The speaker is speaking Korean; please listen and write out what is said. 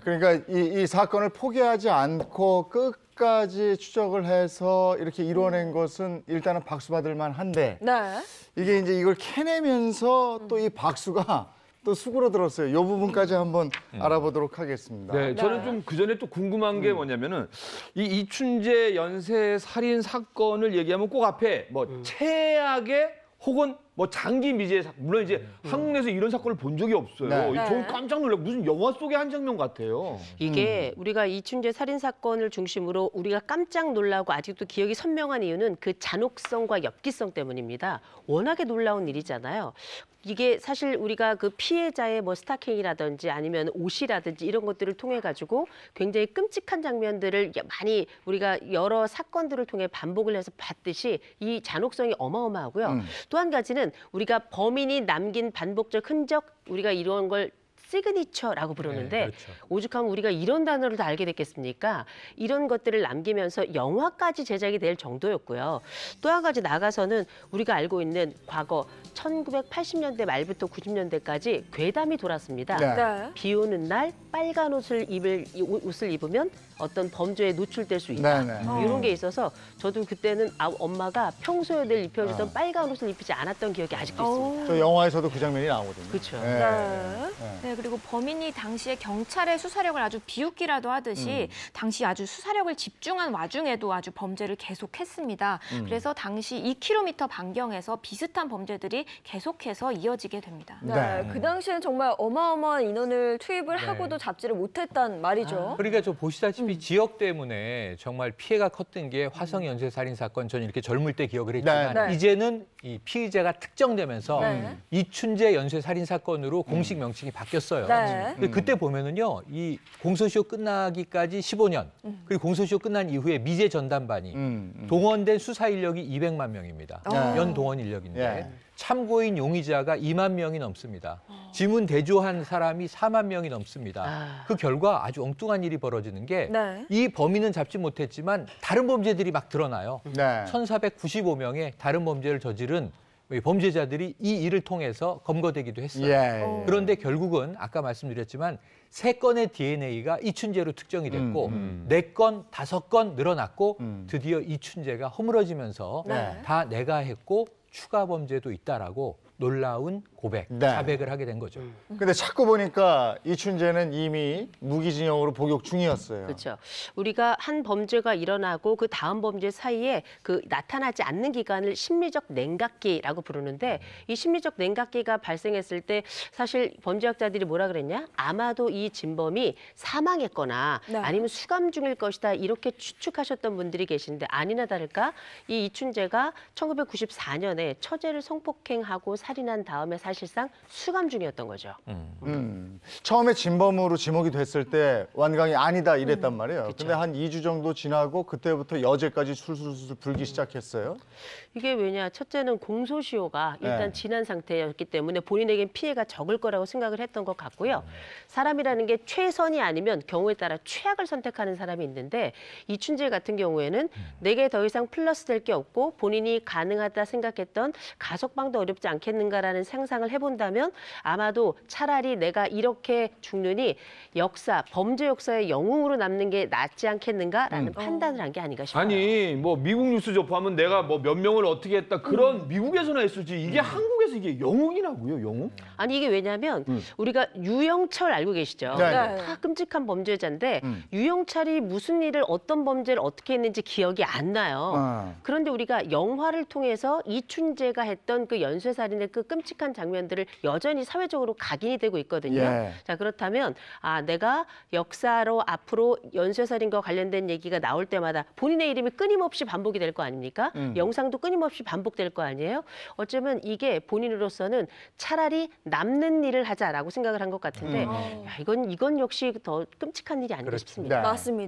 그러니까 이 사건을 포기하지 않고 끝까지 추적을 해서 이렇게 이뤄낸 것은 일단은 박수 받을 만한데 네. 이게 이제 이걸 캐내면서 또 이 박수가 또 수그러들었어요. 이 부분까지 한번 알아보도록 하겠습니다. 네, 저는 좀 그전에 또 궁금한 게 뭐냐면은 이 이춘재 연쇄 살인 사건을 얘기하면 꼭 앞에 뭐 최악의 혹은 뭐 장기 미제 물론 이제 한국 내에서 이런 사건을 본 적이 없어요. 네. 저는 깜짝 놀랐고 무슨 영화 속의 한 장면 같아요. 이게 우리가 이춘재 살인 사건을 중심으로 우리가 깜짝 놀라고 아직도 기억이 선명한 이유는 그 잔혹성과 엽기성 때문입니다. 워낙에 놀라운 일이잖아요. 이게 사실 우리가 그 피해자의 뭐 스타킹이라든지 아니면 옷이라든지 이런 것들을 통해 가지고 굉장히 끔찍한 장면들을 많이 우리가 여러 사건들을 통해 반복을 해서 봤듯이 이 잔혹성이 어마어마하고요. 또 한 가지는 우리가 범인이 남긴 반복적 흔적 우리가 이런 걸 시그니처라고 부르는데 그렇죠. 오죽하면 우리가 이런 단어를 다 알게 됐겠습니까? 이런 것들을 남기면서 영화까지 제작이 될 정도였고요. 또 한 가지 나가서는 우리가 알고 있는 과거 1980년대 말부터 90년대까지 괴담이 돌았습니다. 네. 네. 비 오는 날 빨간 옷을 입으면 어떤 범죄에 노출될 수 있다. 네네. 이런 게 있어서 저도 그때는 엄마가 평소에 늘 입혀주던 빨간 옷을 입히지 않았던 기억이 아직도 있습니다. 저 영화에서도 그 장면이 나오거든요. 그렇죠. 네. 네, 그리고 범인이 당시에 경찰의 수사력을 아주 비웃기라도 하듯이 당시 아주 수사력을 집중한 와중에도 아주 범죄를 계속했습니다. 그래서 당시 2km 반경에서 비슷한 범죄들이 계속해서 이어지게 됩니다. 네. 그 당시엔 정말 어마어마한 인원을 투입을 하고도 잡지를 못했단 말이죠. 그러니까 저 보시다시피 지역 때문에 정말 피해가 컸던 게 화성 연쇄 살인 사건 저는 이렇게 젊을 때 기억을 했지만 네. 이제는 이 피의자가 특정되면서 네. 이춘재 연쇄 살인 사건으로 공식 명칭이 바뀌었어요. 네. 근데 그때 보면은요, 이 공소시효 끝나기까지 15년, 그리고 공소시효 끝난 이후에 미제 전담반이 동원된 수사 인력이 200만 명입니다. 연 동원 인력인데 예. 참고인 용의자가 2만 명이 넘습니다. 지문 대조한 사람이 4만 명이 넘습니다. 그 결과 아주 엉뚱한 일이 벌어지는 게 이 네. 범인은 잡지 못했지만 다른 범죄들이 막 드러나요. 네. 1,495명의 다른 범죄를 저지른 범죄자들이 이 일을 통해서 검거되기도 했어요. 예. 그런데 결국은 아까 말씀드렸지만 3건의 DNA가 이춘재로 특정이 됐고 4건, 5건 늘어났고 드디어 이춘재가 허물어지면서 네. 다 내가 했고 추가 범죄도 있다라고 놀라운 고백, 네. 자백을 하게 된 거죠. 근데 찾고 보니까 이춘재는 이미 무기징역으로 복역 중이었어요. 그렇죠. 우리가 한 범죄가 일어나고 그 다음 범죄 사이에 그 나타나지 않는 기간을 심리적 냉각기라고 부르는데 이 심리적 냉각기가 발생했을 때 사실 범죄학자들이 뭐라 그랬냐? 아마도 이 진범이 사망했거나 네. 아니면 수감 중일 것이다 이렇게 추측하셨던 분들이 계신데 아니나 다를까 이 이춘재가 1994년에 처제를 성폭행하고 살인한 다음에 사실상 수감 중이었던 거죠. 처음에 진범으로 지목이 됐을 때 완강이 아니다 이랬단 말이에요. 근데 한 2주 정도 지나고 그때부터 여죄까지 술술술 불기 시작했어요. 이게 왜냐? 첫째는 공소시효가 일단 네. 지난 상태였기 때문에 본인에겐 피해가 적을 거라고 생각을 했던 것 같고요. 사람이라는 게 최선이 아니면 경우에 따라 최악을 선택하는 사람이 있는데 이춘재 같은 경우에는 내게 더 이상 플러스 될 게 없고 본인이 가능하다 생각했던 가석방도 어렵지 않겠는가라는 상상을 해본다면 아마도 차라리 내가 이렇게 죽느니 범죄 역사의 영웅으로 남는 게 낫지 않겠는가라는 판단을 한 게 아닌가 싶어요. 아니 뭐 미국 뉴스 접하면 내가 뭐 몇 명을 어떻게 했다 그런 미국에서나 했을지 이게 한국에서 이게 영웅이라고요, 영웅? 아니 이게 왜냐하면 우리가 유영철 알고 계시죠? 네. 다 끔찍한 범죄자인데 유영철이 무슨 일을 어떤 범죄를 어떻게 했는지 기억이 안 나요. 그런데 우리가 영화를 통해서 이춘재가 했던 그 연쇄살인의 그 끔찍한 장면들을 여전히 사회적으로 각인이 되고 있거든요. 예. 자 그렇다면 내가 역사로 앞으로 연쇄살인과 관련된 얘기가 나올 때마다 본인의 이름이 끊임없이 반복이 될 거 아닙니까? 영상도 끊임없이 반복될 거 아니에요? 어쩌면 이게 본인으로서는 차라리 남는 일을 하자라고 생각을 한 것 같은데 야, 이건 역시 더 끔찍한 일이 아닌가 그렇죠. 싶습니다. 네. 맞습니다.